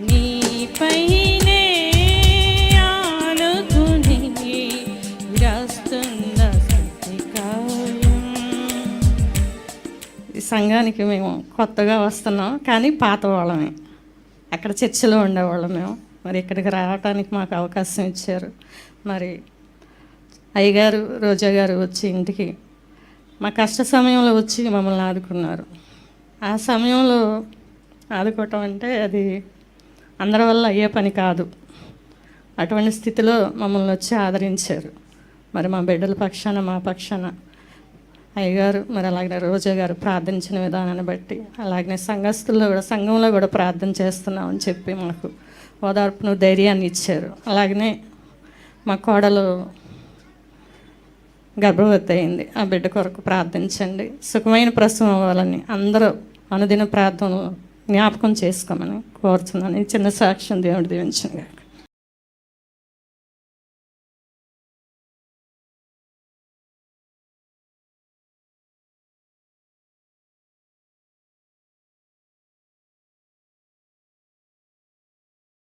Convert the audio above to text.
నీపైనే ఆనుకుని విరాస్తున్న స్తుతికావ్యం. ఈ సంఘానికి మేము కొత్తగా వస్తున్నాం, కానీ పాత వాళ్ళమే. అక్కడ చర్చిలో ఉండేవాళ్ళం మేము. మరి ఇక్కడికి రావడానికి మాకు అవకాశం ఇచ్చారు. మరి అయ్యగారు, రోజా గారు వచ్చి ఇంటికి మా కష్ట సమయంలో వచ్చి మమ్మల్ని ఆదుకున్నారు. ఆ సమయంలో ఆదుకోవటం అంటే అది అందరి వల్ల అయ్యే పని కాదు. అటువంటి స్థితిలో మమ్మల్ని వచ్చి ఆదరించారు. మరి మా బిడ్డల పక్షాన, మా పక్షాన అయ్యగారు, మరి అలాగే రోజా గారు ప్రార్థించిన విధానాన్ని బట్టి, అలాగే సంఘంలో కూడా ప్రార్థన చేస్తున్నామని చెప్పి మాకు ఓదార్పును, ధైర్యాన్ని ఇచ్చారు. అలాగనే మా కోడలు గర్భవతి అయింది. ఆ బిడ్డ కొరకు ప్రార్థించండి, సుఖమైన ప్రసవం అవ్వాలని అందరూ అనుదిన ప్రార్థనలు జ్ఞాపకం చేసుకోమని కోరుతున్నాను. చిన్న సాక్ష్యం దేవుడు దీవించను.